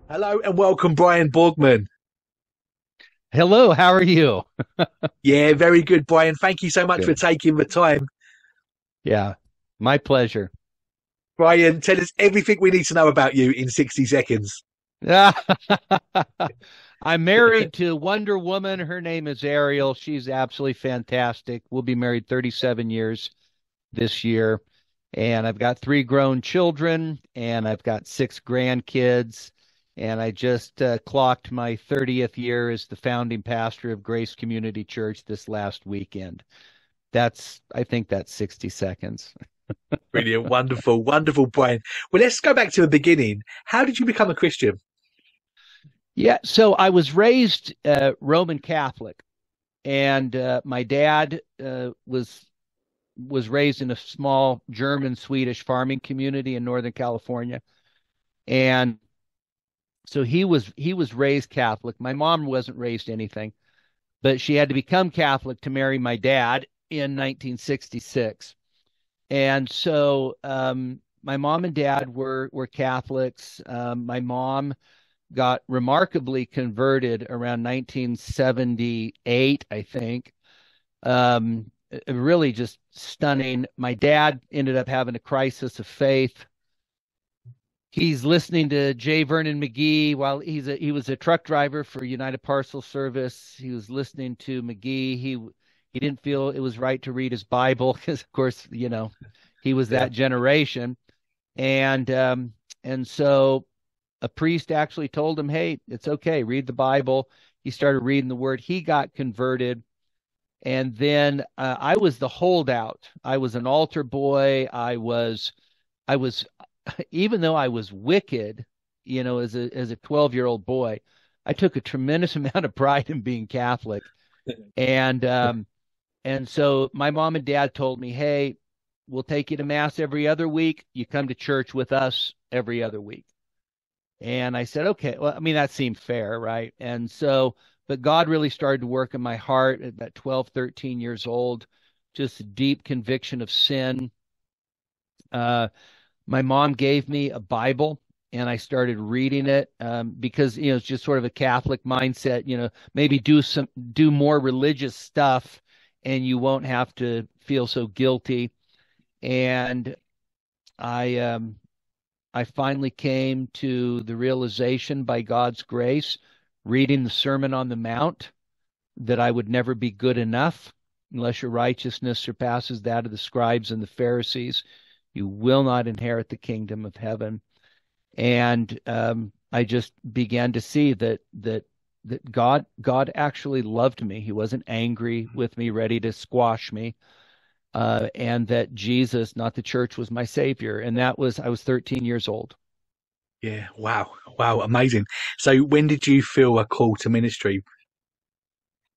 Hello and welcome, Brian Borgman. Hello, how are you? Yeah, very good, Brian. Thank you so much for Good. taking the time. Yeah, my pleasure. Brian, tell us everything we need to know about you in 60 seconds. I'm married to Wonder Woman. Her name is Ariel. She's absolutely fantastic. We'll be married 37 years this year. And I've got three grown children, and I've got six grandkids. And I just clocked my 30th year as the founding pastor of Grace Community Church this last weekend. I think that's 60 seconds. Brilliant, wonderful, wonderful, Brian. Well, let's go back to the beginning. How did you become a Christian? Yeah, so I was raised Roman Catholic, and my dad was raised in a small German Swedish farming community in Northern California, and so he was raised Catholic. My mom wasn't raised anything, but she had to become Catholic to marry my dad in 1966, and so my mom and dad were Catholics. My mom got remarkably converted around 1978, I think. Really just stunning. My dad ended up having a crisis of faith. He's listening to J. Vernon McGee while he was a truck driver for United Parcel Service. He was listening to McGee. He didn't feel it was right to read his Bible because, of course, he was Yeah, that generation. And so a priest actually told him, "Hey, it's okay, read the Bible." He started reading the Word. He got converted, and then I was the holdout. I was an altar boy. I was, even though I was wicked, as a 12-year-old boy, I took a tremendous amount of pride in being Catholic, and so my mom and dad told me, "Hey, we'll take you to mass every other week. You come to church with us every other week." And I said, okay, well, I mean, that seemed fair, right? And so, but God really started to work in my heart at about 12, 13 years old, just deep conviction of sin. Uh, my mom gave me a Bible and I started reading it because, it's just sort of a Catholic mindset, maybe do more religious stuff and you won't have to feel so guilty. And I, um, I finally came to the realization by God's grace, reading the Sermon on the Mount, that I would never be good enough unless your righteousness surpasses that of the scribes and the Pharisees. You will not inherit the kingdom of heaven. And I just began to see that God actually loved me. He wasn't angry with me, ready to squash me, and that Jesus, not the church, was my savior. And I was 13 years old. yeah, wow, wow, amazing. So, when did you feel a call to ministry?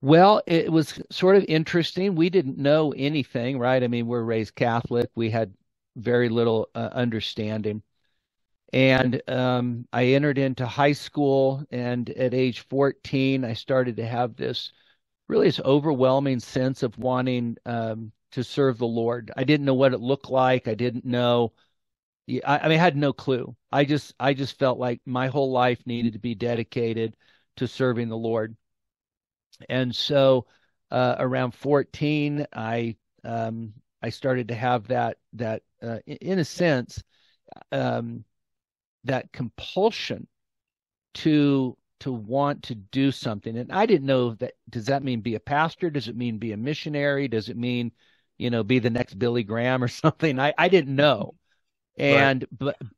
Well, it was sort of interesting. We didn't know anything, right? I mean, we're raised Catholic. We had very little understanding. And I entered into high school, and at age 14, I started to have this overwhelming sense of wanting to serve the Lord. I didn't know what it looked like. I didn't know. I mean, I had no clue. I just felt like my whole life needed to be dedicated to serving the Lord. And so around 14, I started to have in a sense, um, that compulsion to want to do something. And I didn't know that. Does that mean be a pastor? Does it mean be a missionary? Does it mean, be the next Billy Graham or something? I didn't know. Right.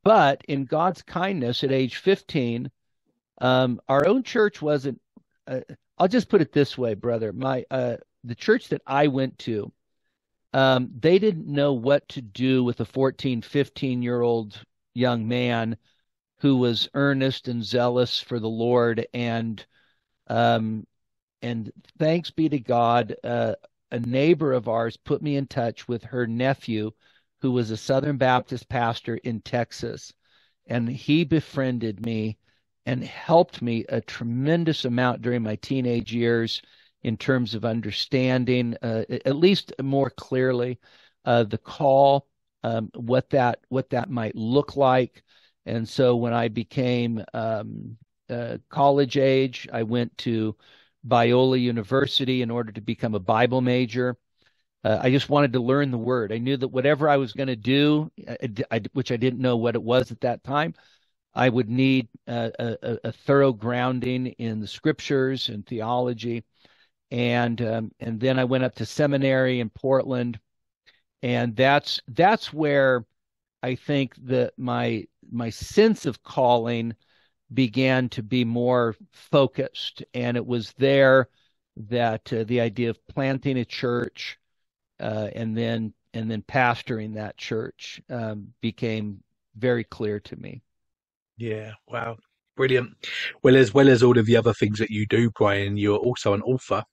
But in God's kindness, at age 15, our own church wasn't. Uh, I'll just put it this way, brother. The church that I went to, they didn't know what to do with a 14, 15-year-old young man who was earnest and zealous for the Lord, um, and thanks be to God, a neighbor of ours put me in touch with her nephew, who was a Southern Baptist pastor in Texas, and he befriended me and helped me a tremendous amount during my teenage years in terms of understanding, at least more clearly, the call, what that might look like, And so when I became college age, I went to Biola University in order to become a Bible major. I just wanted to learn the word. I knew that whatever I was going to do, which I didn't know what it was at that time, I would need a thorough grounding in the scriptures and theology. And then I went up to seminary in Portland, and that's where I think that my sense of calling began to be more focused, and it was there that the idea of planting a church and then pastoring that church became very clear to me. Yeah, wow. Brilliant. Well as all of the other things that you do, Brian, you're also an author.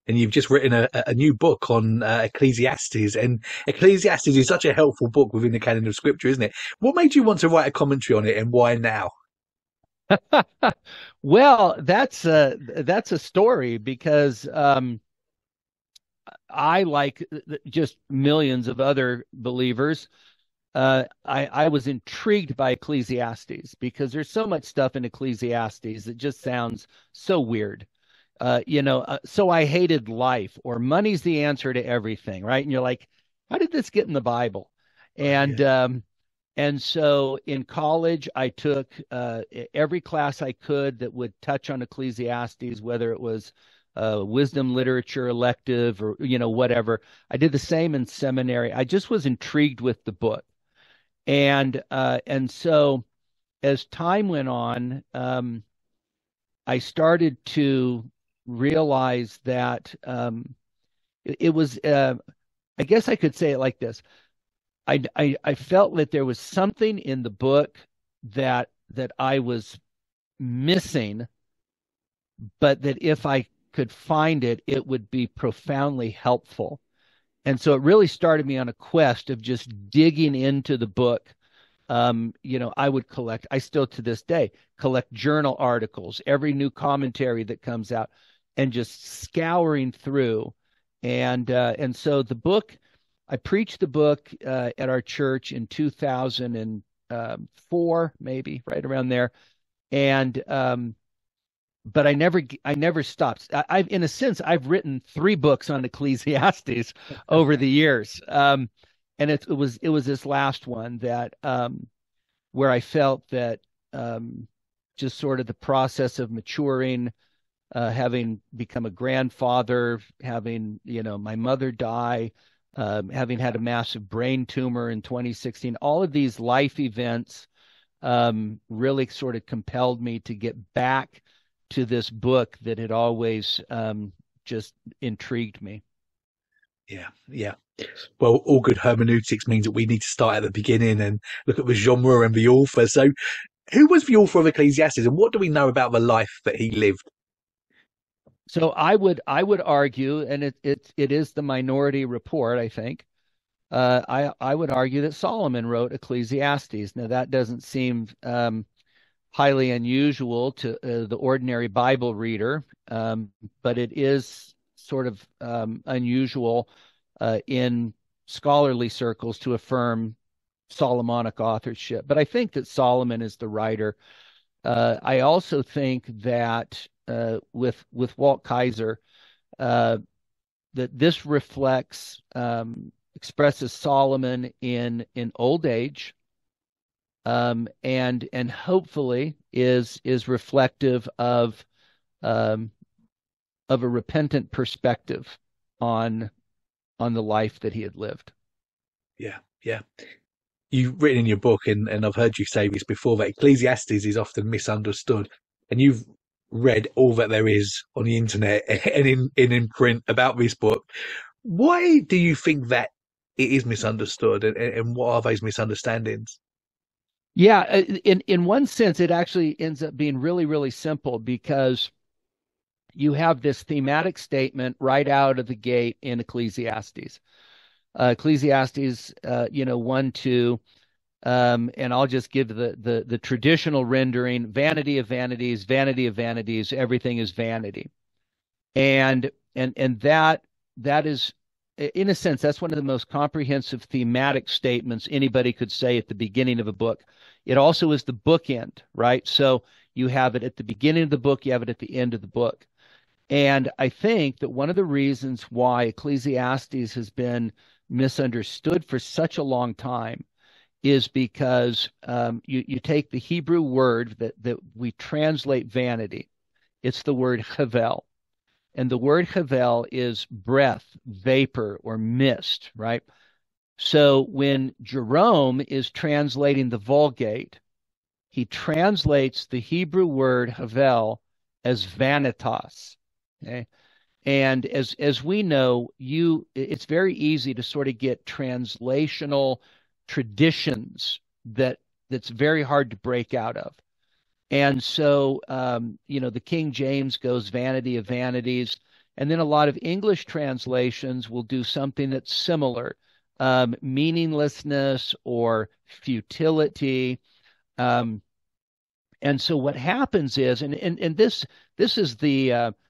And you've just written a new book on Ecclesiastes. And Ecclesiastes is such a helpful book within the canon of scripture, isn't it? What made you want to write a commentary on it, and why now? Well, that's a story because I, like just millions of other believers, I was intrigued by Ecclesiastes because there's so much stuff in Ecclesiastes that just sounds so weird. So I hated life, or money's the answer to everything, right? And you're like, how did this get in the Bible? Right, yeah. And so in college, I took every class I could that would touch on Ecclesiastes, whether it was wisdom literature elective or whatever. I did the same in seminary. I just was intrigued with the book, and so as time went on, I started to realize that it was. I guess I could say it like this. I felt that there was something in the book that I was missing, but that if I could find it, it would be profoundly helpful. And so it really started me on a quest of just digging into the book. I would collect, I still to this day collect journal articles, every new commentary that comes out, and just scouring through. And so the book, I preached the book at our church in 2004, maybe right around there. And but I never stopped. I've in a sense I've written three books on Ecclesiastes over the years. And it was this last one that where I felt that just sort of the process of maturing, having become a grandfather, having my mother die, having had a massive brain tumor in 2016, all of these life events really sort of compelled me to get back to this book that had always just intrigued me. Yeah, yeah. Well, all good hermeneutics means that we need to start at the beginning and look at the genre and the author. So, who was the author of Ecclesiastes, and what do we know about the life that he lived? So I would argue, and it is the minority report, I think. I would argue that Solomon wrote Ecclesiastes. Now that doesn't seem highly unusual to the ordinary Bible reader, but it is sort of unusual in scholarly circles to affirm Solomonic authorship. But I think that Solomon is the writer. I also think that with Walt Kaiser, uh, that this reflects expresses Solomon in old age, and hopefully is reflective um, of a repentant perspective on on the life that he had lived. Yeah, yeah. You've written in your book, and I've heard you say this before, that Ecclesiastes is often misunderstood. And you've read all that there is on the internet and in print about this book. Why do you think that it is misunderstood, and what are those misunderstandings? Yeah, in one sense, it actually ends up being really, really simple because you have this thematic statement right out of the gate in Ecclesiastes. Ecclesiastes, 1, 2, and I'll just give the traditional rendering: vanity of vanities, vanity of vanities, everything is vanity. And that is in a sense, that's one of the most comprehensive thematic statements anybody could say at the beginning of a book. It also is the bookend, right? So you have it at the beginning of the book, you have it at the end of the book. And I think that one of the reasons why Ecclesiastes has been misunderstood for such a long time is because you take the Hebrew word that we translate vanity. It's the word Havel. And the word Havel is breath, vapor, or mist, right? So when Jerome is translating the Vulgate, he translates the Hebrew word Havel as vanitas. Okay? And as we know, it's very easy to sort of get translational traditions that's very hard to break out of. And so, the King James goes vanity of vanities. And then a lot of English translations will do something that's similar, meaninglessness or futility. Um, and so what happens is, and this is the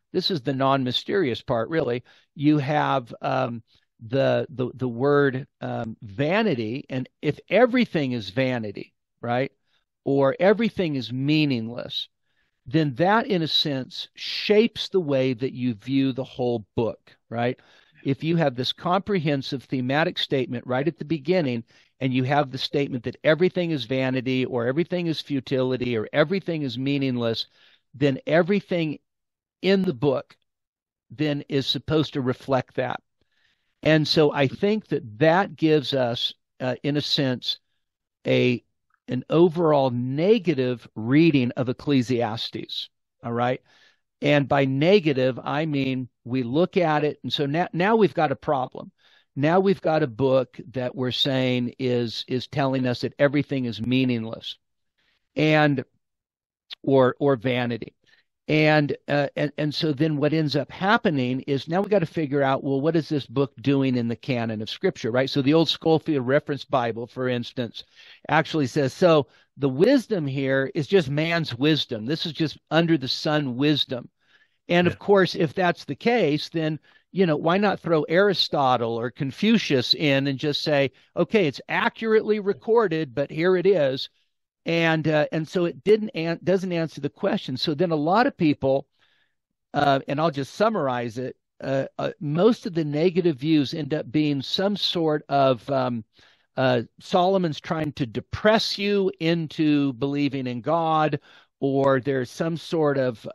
non-mysterious part, really. You have the word vanity, and if everything is vanity, right, or everything is meaningless, then that, in a sense, shapes the way that you view the whole book, right? If you have this comprehensive thematic statement right at the beginning, and you have the statement that everything is vanity, or everything is futility, or everything is meaningless, then everything in the book then is supposed to reflect that. And so I think that gives us, in a sense, an overall negative reading of Ecclesiastes. All right. And by negative, I mean we look at it. And so now we've got a problem. Now we've got a book that we're saying is telling us that everything is meaningless and or vanity. And so then what ends up happening is now we got to figure out, well, what is this book doing in the canon of Scripture, right? So the old Schofield Reference Bible, for instance, actually says, so the wisdom here is just man's wisdom. This is just under the sun wisdom. And of course, if that's the case, then, why not throw Aristotle or Confucius in and just say, okay, it's accurately recorded, but here it is. And so it doesn't answer the question. So then a lot of people, and I'll just summarize it, most of the negative views end up being some sort of Solomon's trying to depress you into believing in God, or there's some sort of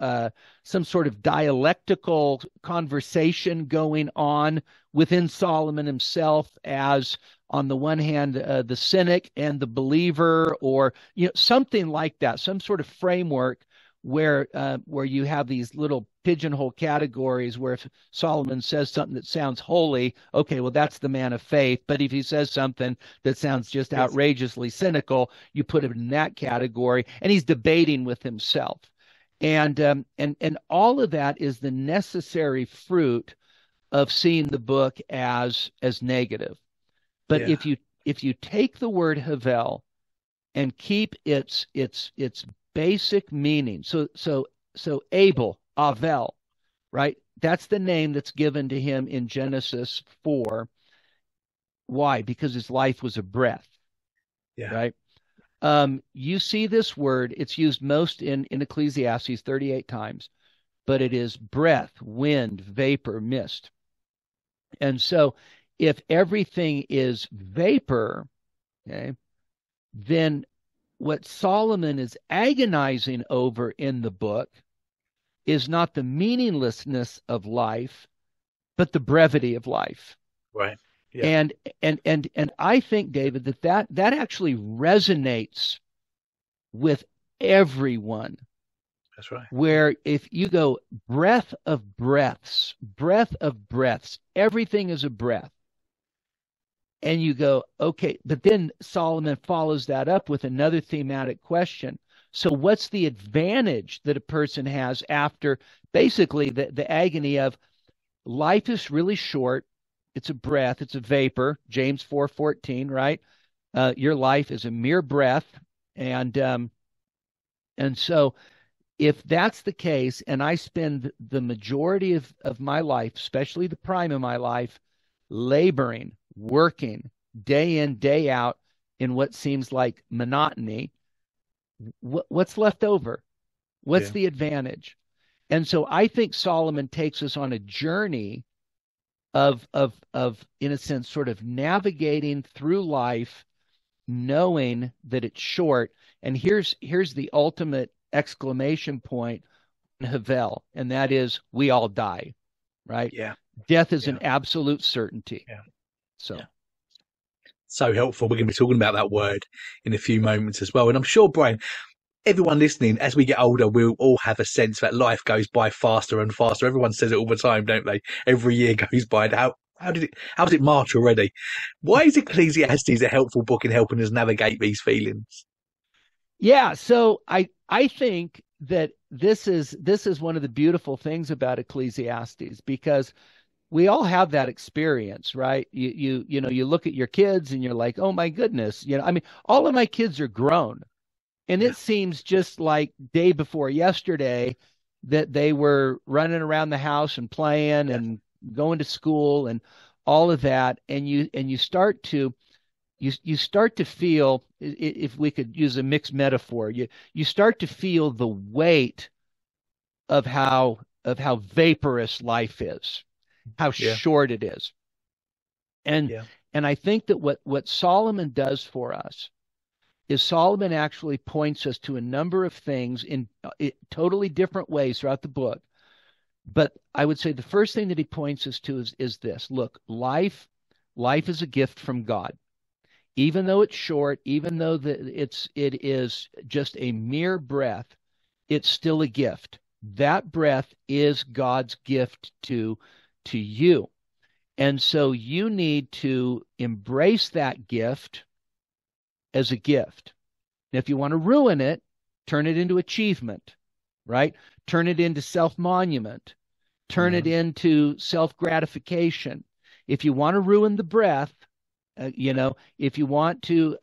dialectical conversation going on within Solomon himself, as on the one hand the cynic and the believer, or something like that, some sort of framework where you have these little pigeonhole categories where if Solomon says something that sounds holy, okay, well, that's the man of faith. But if he says something that sounds just outrageously cynical, you put him in that category, and he's debating with himself. And all of that is the necessary fruit of seeing the book as negative. But if you take the word Havel and keep its basic meaning, so Abel, Avel, right? That's the name that's given to him in Genesis 4. Why? Because his life was a breath, right? You see this word, it's used most in Ecclesiastes 38 times, but it is breath, wind, vapor, mist. And so if everything is vapor, okay, then what Solomon is agonizing over in the book is not the meaninglessness of life, but the brevity of life. Right. Yeah. And I think, David, that actually resonates with everyone. That's right. Where if you go breath of breaths, everything is a breath. And you go, okay, but then Solomon follows that up with another thematic question. So what's the advantage that a person has after basically the agony of life is really short? It's a breath, it's a vapor, James 4:14, right? Your life is a mere breath. And so if that's the case, and I spend the majority of my life, especially the prime of my life, laboring, working day in, day out in what seems like monotony, what's left over? What's Yeah. the advantage? And so I think Solomon takes us on a journey of in a sense sort of navigating through life, knowing that it's short. And here's the ultimate exclamation point in Havel, and that is, we all die, right? Yeah. Death is Yeah. an absolute certainty. Yeah. So Yeah. So helpful. We're going to be talking about that word in a few moments as well. And I'm sure, Brian, everyone listening, as we get older, we'll all have a sense that life goes by faster and faster. Everyone says it all the time, don't they? Every year goes by. And how's it March already? Why is Ecclesiastes a helpful book in helping us navigate these feelings? yeah, so I think that this is one of the beautiful things about Ecclesiastes, because we all have that experience, right? You look at your kids and you're like, oh my goodness, I mean, all of my kids are grown, and Yeah. it seems just like day before yesterday that they were running around the house and playing Yeah. and going to school and all of that, and you start to feel, if we could use a mixed metaphor, you start to feel the weight of how vaporous life is, how Yeah. short it is. And Yeah. and I think that what Solomon does for us is Solomon actually points us to a number of things in totally different ways throughout the book. But I would say the first thing that he points us to is this: look, life is a gift from God. Even though it's short, even though it is just a mere breath, it's still a gift. That breath is God's gift to you. And so you need to embrace that gift as a gift. And if you want to ruin it, turn it into achievement, right? Turn it into self-monument. Turn it Mm. into self-gratification. If you want to ruin the breath, if you want to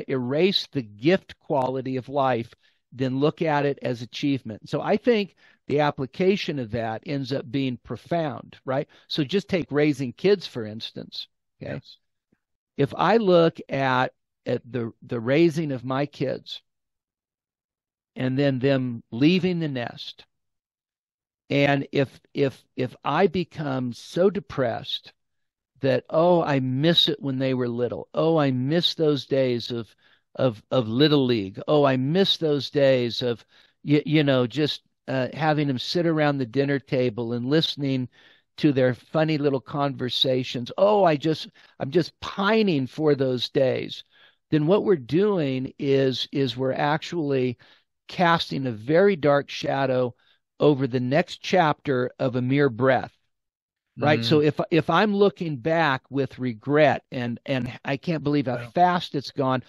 erase the gift quality of life, then look at it as achievement. So I think the application of that ends up being profound, right? So just take raising kids, for instance. Okay. Yes. If I look at the raising of my kids and then them leaving the nest, and if I become so depressed that, oh, I miss it when they were little. Oh, I miss those days of little league. Oh, I miss those days of just having them sit around the dinner table and listening to their funny little conversations. Oh, I'm just pining for those days. Then what we're doing is we're actually casting a very dark shadow over the next chapter of a mere breath, right? So Mm. if I'm looking back with regret and I can't believe how Well, fast it's gone,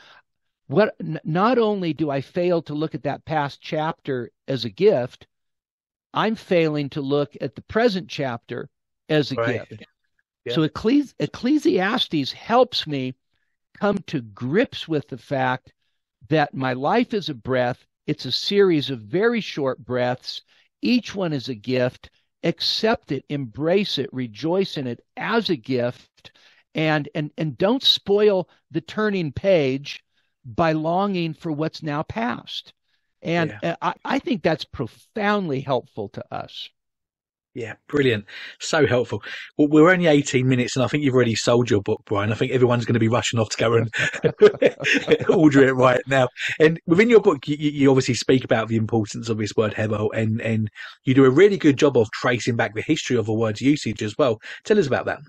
not only do I fail to look at that past chapter as a gift, I'm failing to look at the present chapter as a right. gift. Yeah. So Ecclesiastes helps me come to grips with the fact that my life is a breath. It's a series of very short breaths. Each one is a gift. Accept it, embrace it, rejoice in it as a gift, and don't spoil the turning page by longing for what's now past. And Yeah. I think that's profoundly helpful to us. Yeah, brilliant. So helpful. Well, we're only 18 minutes and I think you've already sold your book, Brian. I think everyone's going to be rushing off to go and order it right now. And within your book, you obviously speak about the importance of this word Havel, and you do a really good job of tracing back the history of the word's usage as well. Tell us about that.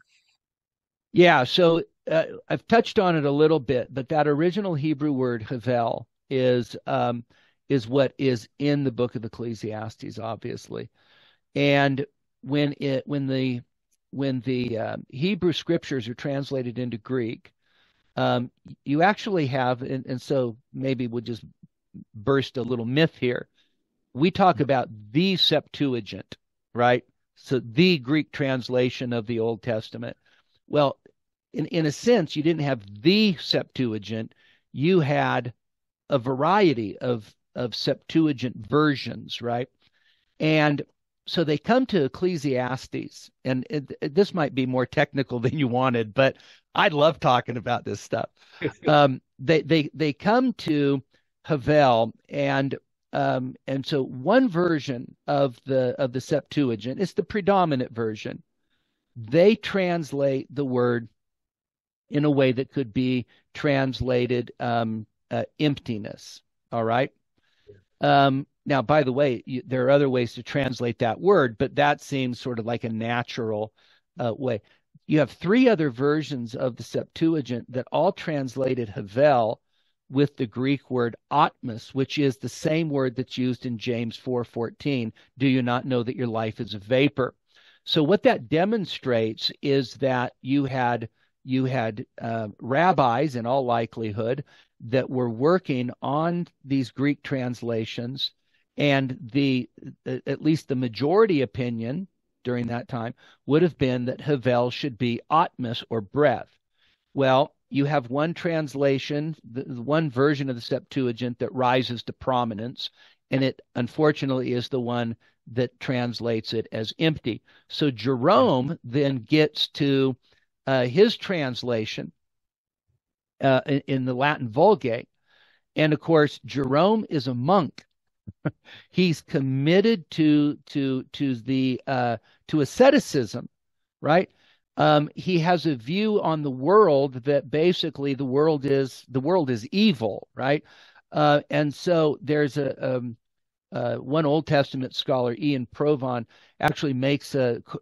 Yeah, so I've touched on it a little bit, but that original Hebrew word Havel is what is in the book of Ecclesiastes, obviously. And when it when the Hebrew scriptures are translated into Greek, you actually have, and so maybe we'll just burst a little myth here. We talk about the Septuagint, right? So the Greek translation of the Old Testament. Well, in a sense, you didn't have the Septuagint. You had a variety of Septuagint versions, right? And so they come to Ecclesiastes, and this might be more technical than you wanted, but I love talking about this stuff. They come to Havel, and so one version of the Septuagint is the predominant version. They translate the word in a way that could be translated emptiness. All right. Now, by the way, there are other ways to translate that word, but that seems sort of like a natural way. You have three other versions of the Septuagint that all translated Havel with the Greek word atmos, which is the same word that's used in James 4:14. Do you not know that your life is a vapor? So what that demonstrates is that you had rabbis in all likelihood that were working on these Greek translations, and at least the majority opinion during that time would have been that Havel should be atmos, or breath. Well, you have one translation, one version of the Septuagint that rises to prominence, and it unfortunately is the one that translates it as empty. So Jerome then gets to his translation in the Latin Vulgate. And of course, Jerome is a monk. He's committed to asceticism, right? He has a view on the world that basically the world is evil, right? And so there's one Old Testament scholar, Ian Provan, actually makes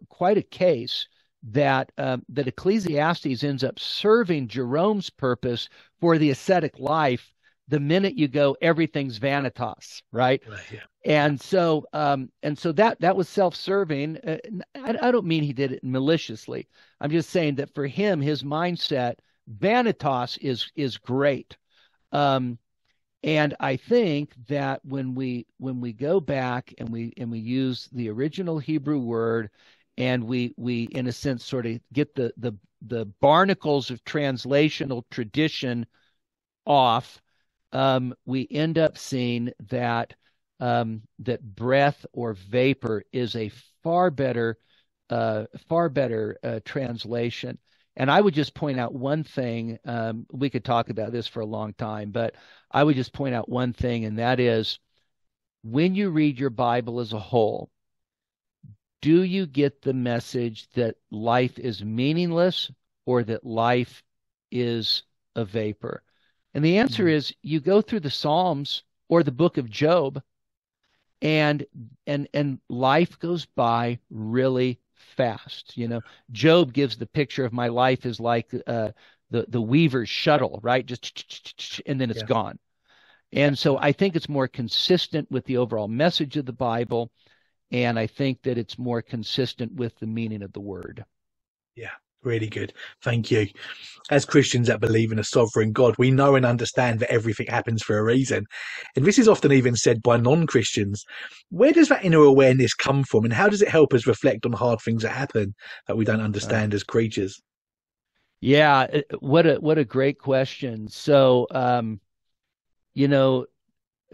quite a case that Ecclesiastes ends up serving Jerome's purpose for the ascetic life the minute you go everything's vanitas, right? Right, yeah. And so that was self-serving. I don't mean he did it maliciously. I'm just saying that for him, his mindset, vanitas is great. And I think that when we go back and we use the original Hebrew word, and we in a sense sort of get the barnacles of translational tradition off, we end up seeing that breath or vapor is a far better translation. And I would just point out one thing. We could talk about this for a long time, but I would just point out one thing, and that is, when you read your Bible as a whole, do you get the message that life is meaningless, or that life is a vapor? And the answer is, you go through the Psalms or the book of Job, and life goes by really fast. Job gives the picture of my life is like the weaver's shuttle, right? Just and then it's gone. And so I think it's more consistent with the overall message of the Bible, and I think that it's more consistent with the meaning of the word. Yeah, really good. Thank you. As Christians that believe in a sovereign God, we know and understand that everything happens for a reason. And this is often even said by non-Christians. Where does that inner awareness come from, and how does it help us reflect on hard things that happen that we don't understand as creatures? Yeah, what a great question. So,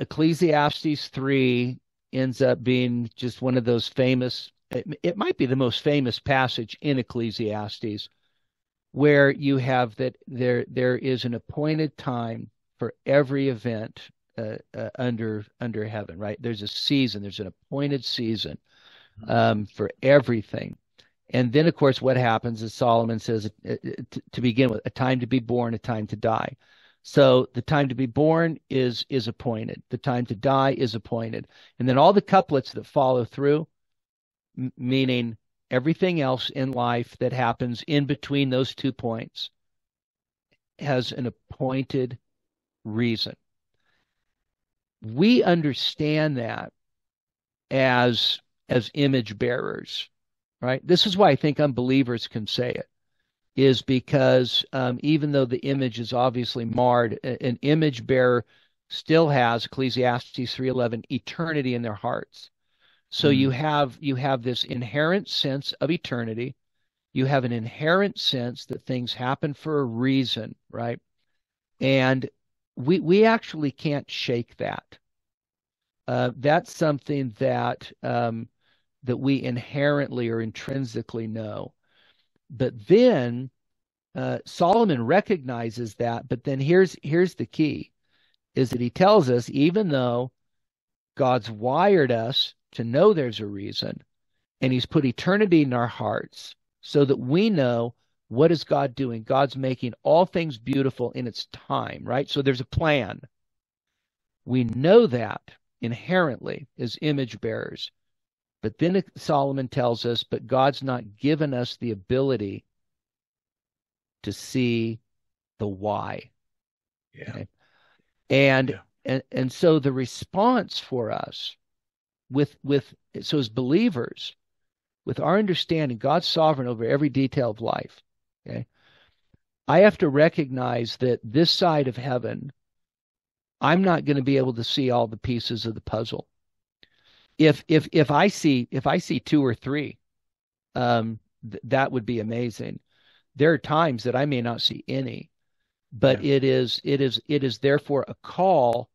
Ecclesiastes 3 ends up being just one of those famous, it might be the most famous passage in Ecclesiastes, where you have that there is an appointed time for every event under heaven, right? There's a season, there's an appointed season for everything. And then, of course, what happens is Solomon says, to begin with, a time to be born, a time to die. So the time to be born is appointed. The time to die is appointed. And then all the couplets that follow through, meaning everything else in life that happens in between those 2 points, has an appointed reason. We understand that as image bearers, right? This is why I think unbelievers can say it, is because even though the image is obviously marred, an image bearer still has, Ecclesiastes 3:11, eternity in their hearts. So you have this inherent sense of eternity. You have an inherent sense that things happen for a reason, right? And we actually can't shake that. That's something that that we inherently or intrinsically know. But then Solomon recognizes that, but then here's the key, is that he tells us, even though God's wired us to know there's a reason, and he's put eternity in our hearts so that we know, what is God doing? God's making all things beautiful in its time, right? So there's a plan. We know that inherently as image bearers. But then Solomon tells us, but God's not given us the ability to see the why. Yeah. Okay? And so the response for us so as believers, with our understanding God's sovereign over every detail of life, okay, I have to recognize that this side of heaven, I'm not going to be able to see all the pieces of the puzzle. If I see two or three, that would be amazing. There are times that I may not see any, but it is therefore a call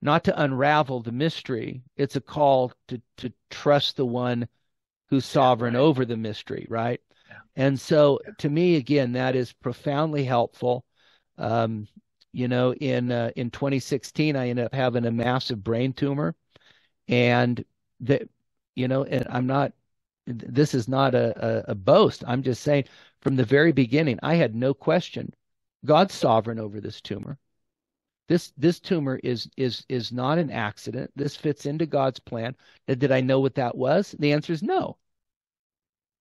not to unravel the mystery. It's a call to trust the one who's sovereign over the mystery, right? Yeah. And so to me, again, that is profoundly helpful. In 2016, I ended up having a massive brain tumor, and and I'm not, this is not a boast. I'm just saying, from the very beginning, I had no question. God's sovereign over this tumor. This tumor is not an accident. This fits into God's plan. Did I know what that was? The answer is no.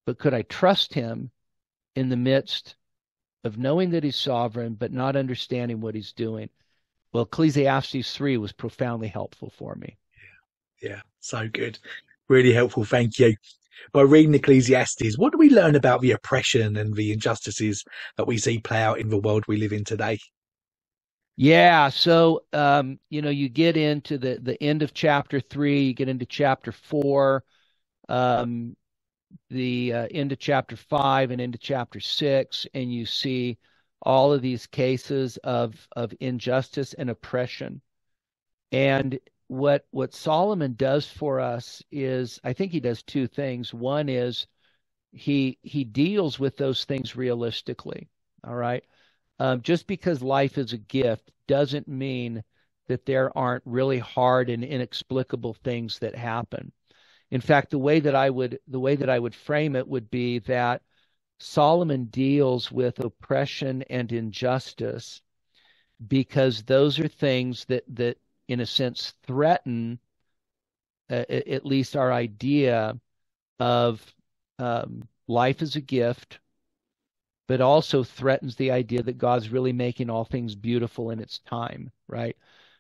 But could I trust him in the midst of knowing that he's sovereign, but not understanding what he's doing? Well, Ecclesiastes 3 was profoundly helpful for me. Yeah, so good. Really helpful. Thank you. By reading Ecclesiastes, what do we learn about the oppression and the injustices that we see play out in the world we live in today? Yeah, so you get into the end of chapter 3, you get into chapter 4, the into chapter 5 and into chapter 6, and you see all of these cases of injustice and oppression. And what Solomon does for us is, I think he does two things. One is he deals with those things realistically. All right. Just because life is a gift doesn't mean that there aren't really hard and inexplicable things that happen. In fact, the way that I would frame it would be that Solomon deals with oppression and injustice because those are things that in a sense threaten at least our idea of life as a gift, but also threatens the idea that God's really making all things beautiful in its time, right?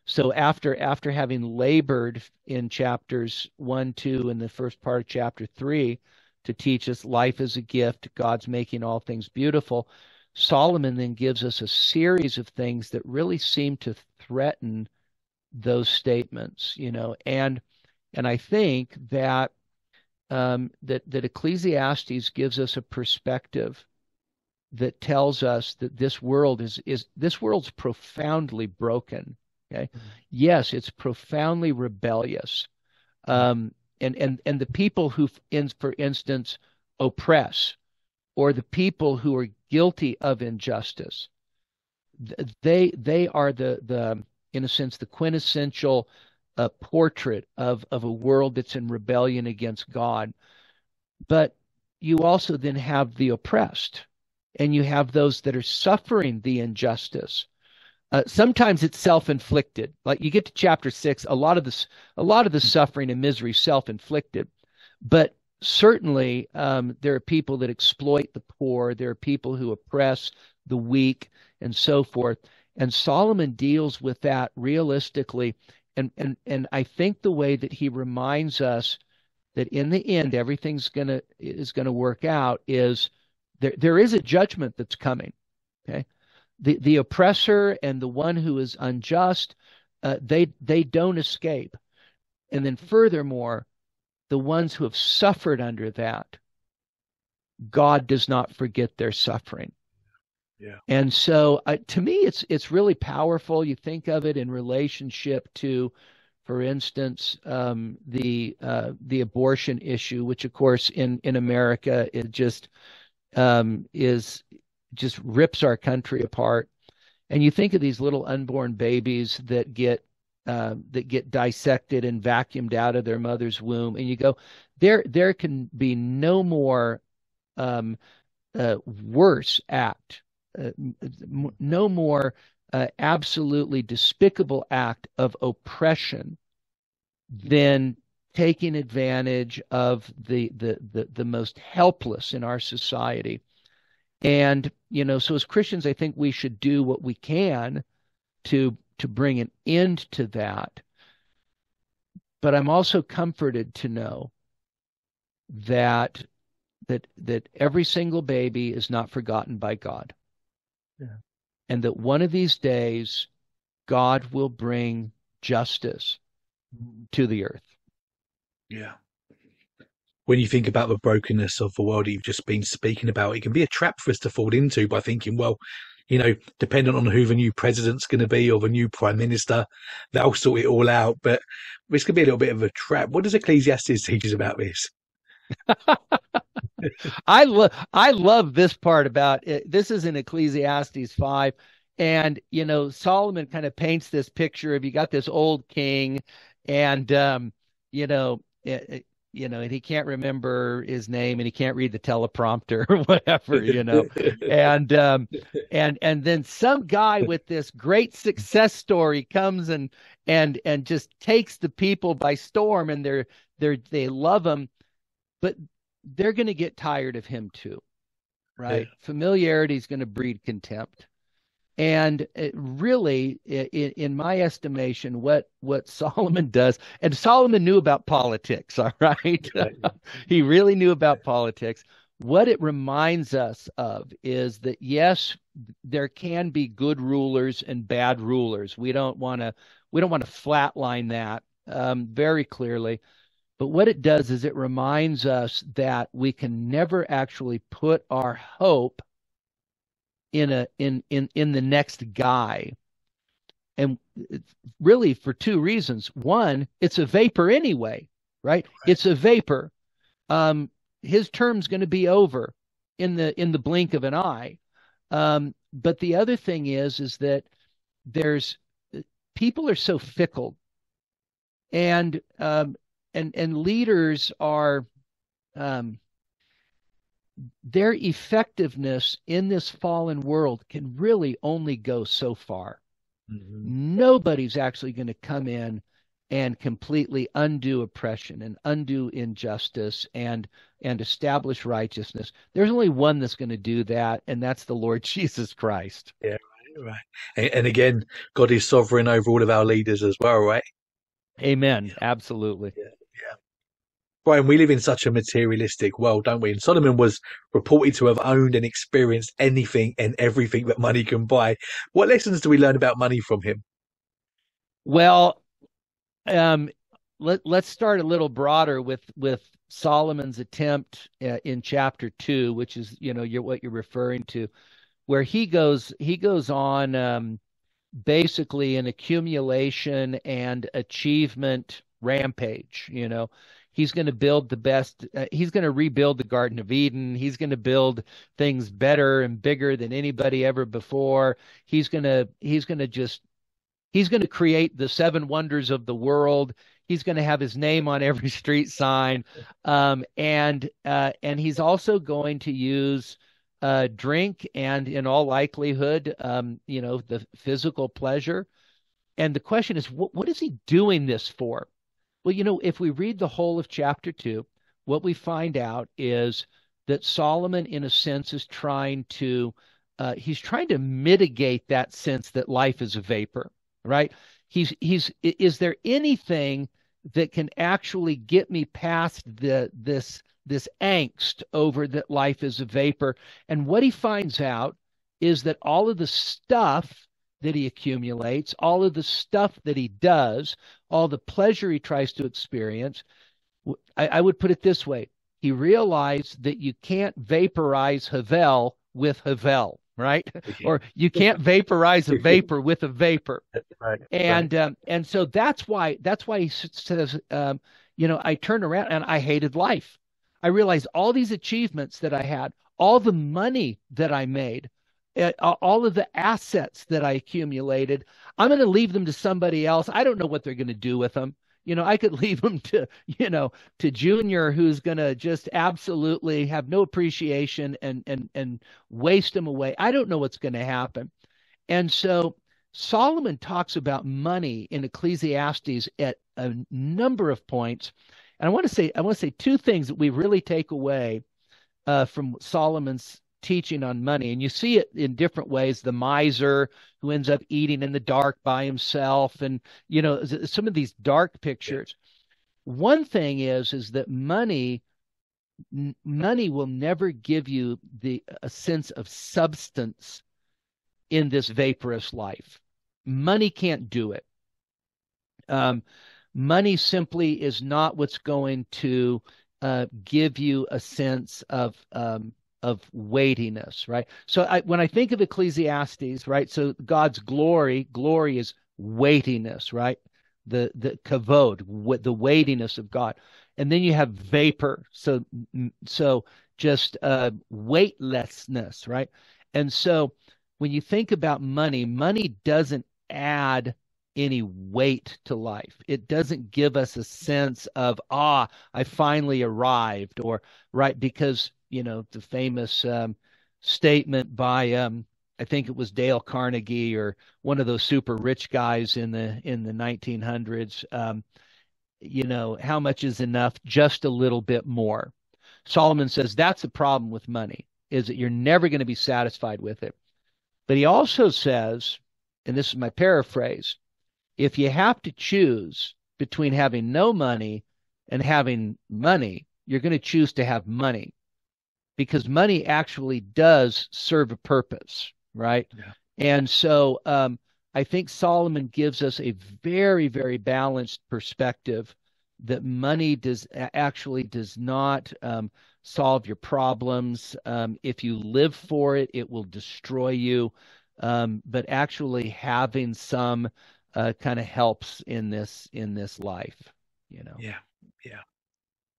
So after having labored in chapters 1, 2, and the first part of chapter 3 to teach us life is a gift, God's making all things beautiful, Solomon then gives us a series of things that really seem to threaten those statements, and I think that that Ecclesiastes gives us a perspective that tells us that this world this world's profoundly broken. Okay, yes, it's profoundly rebellious, and the people who, for instance, oppress, or the people who are guilty of injustice, they are the in a sense the quintessential portrait of a world that's in rebellion against God. But you also then have the oppressed, and you have those that are suffering the injustice. Sometimes it's self-inflicted. Like you get to chapter 6, a lot of the suffering and misery is self-inflicted. But certainly there are people that exploit the poor. There are people who oppress the weak and so forth. And Solomon deals with that realistically. And I think the way that he reminds us that in the end everything's gonna work out is there is a judgment that's coming. Okay, the oppressor and the one who is unjust, they don't escape. And then furthermore, the ones who have suffered under that, God does not forget their suffering. Yeah. And so to me, it's really powerful. You think of it in relationship to For instance, the abortion issue, which of course in America it is just rips our country apart. And you think of these little unborn babies that get dissected and vacuumed out of their mother's womb, and you go, there can be no more worse act, no more absolutely despicable act of oppression than taking advantage of the most helpless in our society. And, so as Christians, I think we should do what we can to bring an end to that. But I'm also comforted to know that every single baby is not forgotten by God. Yeah. And that one of these days, God will bring justice to the earth. Yeah. When you think about the brokenness of the world that you've just been speaking about, it can be a trap for us to fall into by thinking, well, dependent on who the new president's going to be or the new prime minister, they'll sort it all out. But this could be a little bit of a trap. What does Ecclesiastes teach us about this? I love this part about it. This is in Ecclesiastes 5. And, Solomon kind of paints this picture of, you got this old king and, and he can't remember his name and he can't read the teleprompter or whatever, and then some guy with this great success story comes and just takes the people by storm, and they love him, but they're going to get tired of him too, right? Yeah. Familiarity is going to breed contempt. And really, in my estimation, what Solomon does, and Solomon knew about politics, all right? He really knew about politics. What it reminds us of is that, yes, there can be good rulers and bad rulers. We don't want to flatline that very clearly. But what it does is it reminds us that we can never actually put our hope in the next guy, and really for two reasons. One, it's a vapor anyway, right? It's a vapor. His term's going to be over in the blink of an eye. But the other thing is that people are so fickle, and leaders are. Their effectiveness in this fallen world can really only go so far. Mm-hmm. Nobody's actually going to come in and completely undo oppression and undo injustice and establish righteousness. There's only one that's going to do that, and that's the Lord Jesus Christ. Yeah, right. And again, God is sovereign over all of our leaders as well, right? Amen. Yeah. Absolutely. Yeah. Brian, we live in such a materialistic world, don't we? And Solomon was reported to have owned and experienced anything and everything that money can buy. What lessons do we learn about money from him? Well, let's start a little broader with Solomon's attempt in chapter 2, which is what you're referring to, where he goes on basically an accumulation and achievement rampage. He's going to build the best. He's going to rebuild the Garden of Eden. He's going to build things better and bigger than anybody ever before. He's going to create the 7 wonders of the world. He's going to have his name on every street sign, and he's also going to use drink and, in all likelihood, the physical pleasure. And the question is, what is he doing this for? Well, if we read the whole of chapter 2, what we find out is that Solomon, in a sense, is trying to mitigate that sense that life is a vapor, right? Is there anything that can actually get me past this angst over that life is a vapor? And what he finds out is that all of the stuff that he accumulates, all of the stuff that he does, all the pleasure he tries to experience, I would put it this way. He realized that you can't vaporize Havel with Havel. right? Or you can't vaporize a vapor with a vapor. Right. And so that's why he says, I turned around and I hated life. I realized all these achievements that I had, all the money that I made, all of the assets that I accumulated, I'm going to leave them to somebody else. I don't know what they're going to do with them. I could leave them to Junior, who's going to just absolutely have no appreciation and waste them away. I don't know what's going to happen. And so Solomon talks about money in Ecclesiastes at a number of points. And I want to say two things that we really take away from Solomon's teaching on money. And you see it in different ways. The miser who ends up eating in the dark by himself, and some of these dark pictures. One thing is that money will never give you a sense of substance in this vaporous life. Money can't do it. Money simply is not what's going to give you a sense of weightiness, right? So when I think of Ecclesiastes, right? So God's glory is weightiness, right? The kavod, the weightiness of God, and then you have vapor. So just weightlessness, right? And so when you think about money, money doesn't add any weight to life. It doesn't give us a sense of, I finally arrived, or right, because the famous statement by I think it was Dale Carnegie or one of those super rich guys in the 1900s. How much is enough? Just a little bit more. Solomon says that's the problem with money, is that you're never going to be satisfied with it. But he also says, and this is my paraphrase, if you have to choose between having no money and having money, you're going to choose to have money, because money actually does serve a purpose, right? Yeah. And so I think Solomon gives us a very, very balanced perspective that money does not solve your problems. If you live for it, it will destroy you. But actually having some kind of helps in this life, Yeah.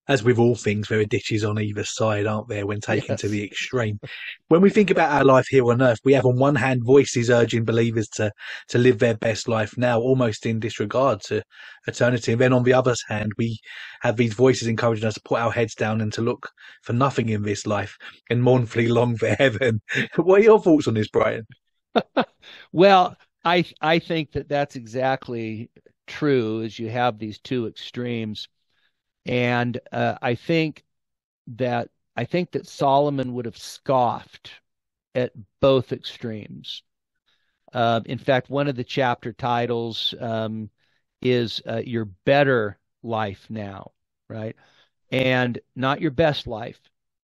As with all things, there are ditches on either side, aren't there, when taken to Yes. the extreme? When we think about our life here on earth, we have on one hand voices urging believers to live their best life now, almost in disregard to eternity. And then on the other hand, we have these voices encouraging us to put our heads down and to look for nothing in this life and mournfully long for heaven. What are your thoughts on this, Brian? Well, I think that that's exactly true, as you have these two extremes. And I think that Solomon would have scoffed at both extremes. In fact, one of the chapter titles is "Your Better Life Now," right? And not your best life.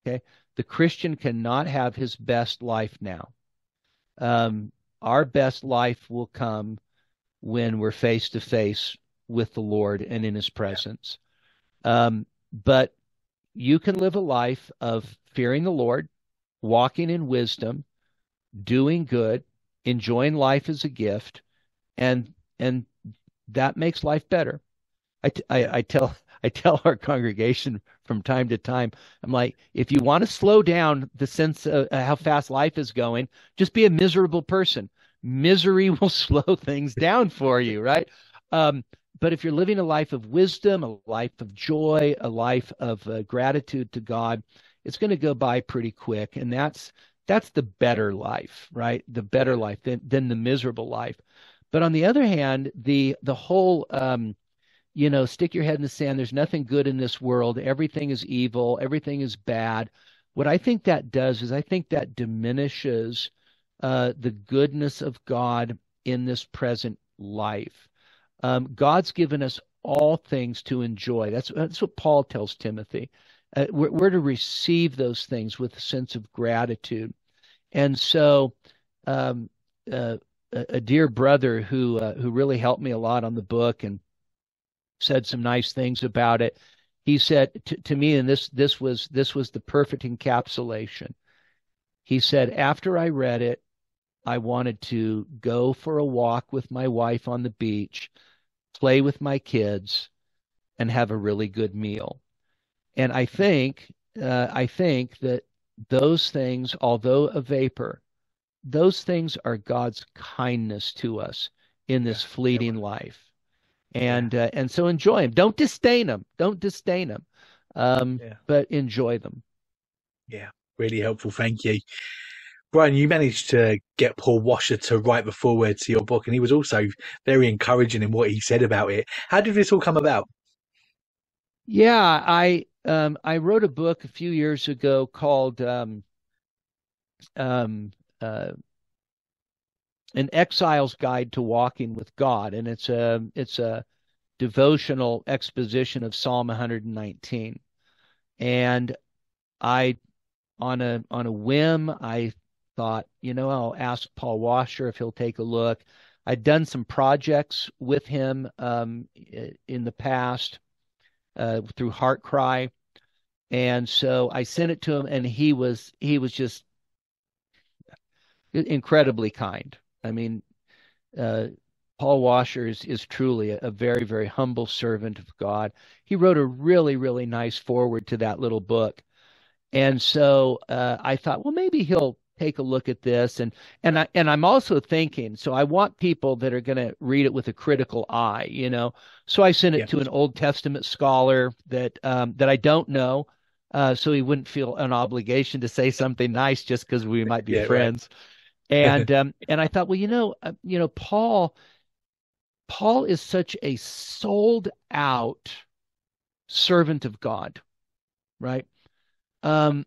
Okay, the Christian cannot have his best life now. Our best life will come when we're face to face with the Lord and in His presence. But you can live a life of fearing the Lord, walking in wisdom, doing good, enjoying life as a gift, and that makes life better. I tell our congregation from time to time, I'm like, if you want to slow down the sense of how fast life is going, just be a miserable person. Misery will slow things down for you, right? But if you're living a life of wisdom, a life of joy, a life of gratitude to God, it's going to go by pretty quick. And that's the better life, right? The better life than the miserable life. But on the other hand, the whole, stick your head in the sand. There's nothing good in this world. Everything is evil. Everything is bad. What I think that does is I think that diminishes the goodness of God in this present life. God's given us all things to enjoy. That's what Paul tells Timothy. We're to receive those things with a sense of gratitude. And so, a dear brother who really helped me a lot on the book and said some nice things about it. He said to me, and this was the perfect encapsulation. He said, after I read it, I wanted to go for a walk with my wife on the beach, play with my kids, and have a really good meal. And I think that those things, although a vapor, those things are God's kindness to us in Yeah. this Yeah. fleeting life. Yeah. And so enjoy them. Don't disdain them. Don't disdain them. Yeah. But enjoy them. Yeah. Really helpful. Thank you. Brian, you managed to get Paul Washer to write the foreword to your book, and he was also very encouraging in what he said about it. How did this all come about? Yeah, I wrote a book a few years ago called um, uh, "An Exile's Guide to Walking with God," and it's a devotional exposition of Psalm 119. And I, on a whim, I thought, I'll ask Paul Washer if he'll take a look. I'd done some projects with him in the past through Heart Cry, and so I sent it to him, and he was just incredibly kind. I mean, uh, Paul Washer is truly a very, very humble servant of God. He wrote a really, really nice foreword to that little book. And so I thought, well, maybe he'll take a look at this, and I'm also thinking, so I want people that are going to read it with a critical eye. So I sent it Yeah. to an Old Testament scholar that I don't know, so he wouldn't feel an obligation to say something nice just because we might be Yeah. Right. friends. And I thought, well, Paul is such a sold out servant of God, right? Um,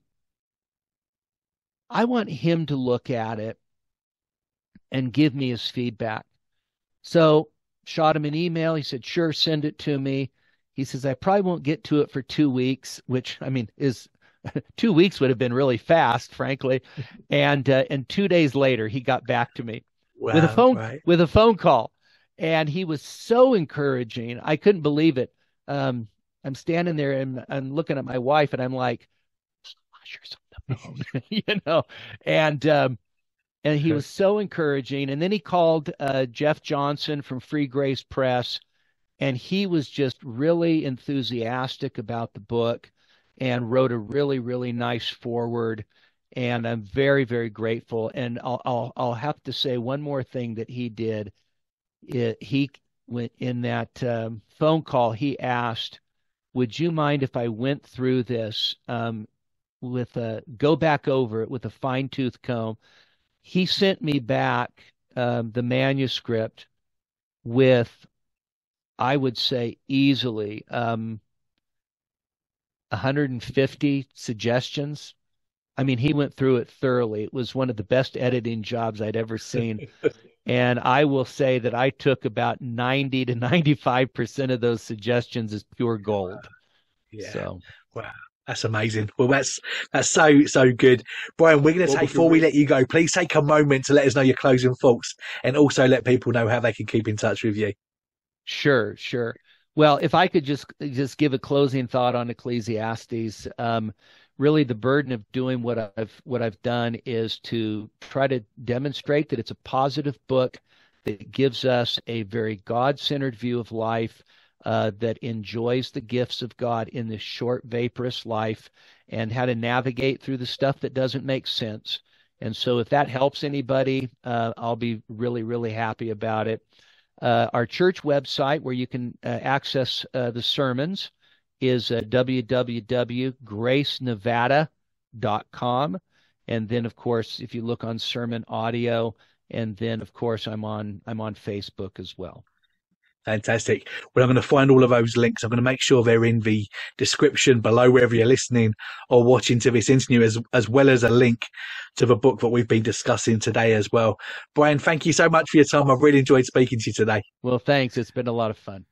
I want him to look at it and give me his feedback. So shot him an email. He said, sure, send it to me. He says, I probably won't get to it for 2 weeks, which I mean is 2 weeks would have been really fast, frankly. And 2 days later, he got back to me with a Wow. phone Right. with a phone call, and he was so encouraging. I couldn't believe it. Um, I'm standing there and I'm looking at my wife, and I'm like, "Usher's on the phone," and he was so encouraging. And then he called Jeff Johnson from Free Grace Press, and he was just really enthusiastic about the book and wrote a really, really nice foreword. And I'm very, very grateful. And I'll have to say one more thing that he did. He went in that phone call. He asked, "Would you mind if I went through this with a go back over it with a fine tooth comb?" He sent me back the manuscript with, I would say, easily 150 suggestions. I mean, he went through it thoroughly. It was one of the best editing jobs I'd ever seen. And I will say that I took about 90 to 95% of those suggestions as pure gold. Yeah. So, Wow. That's amazing. Well, that's so good. Brian, we're going to take, before we let you go, please take a moment to let us know your closing thoughts and also let people know how they can keep in touch with you. sure, sure. Well, if I could just give a closing thought on Ecclesiastes, really the burden of doing what I've done is to try to demonstrate that it's a positive book that gives us a very God-centered view of life, that enjoys the gifts of God in this short, vaporous life, and how to navigate through the stuff that doesn't make sense. And so, if that helps anybody, I'll be really, really happy about it. Our church website, where you can access the sermons, is www.gracenevada.com. And then, of course, if you look on sermon audio, and then, of course, I'm on Facebook as well. Fantastic. Well, I'm going to find all of those links. I'm going to make sure they're in the description below wherever you're listening or watching to this interview, as well as a link to the book that we've been discussing today as well. Brian, thank you so much for your time. I've really enjoyed speaking to you today. Well, thanks. It's been a lot of fun.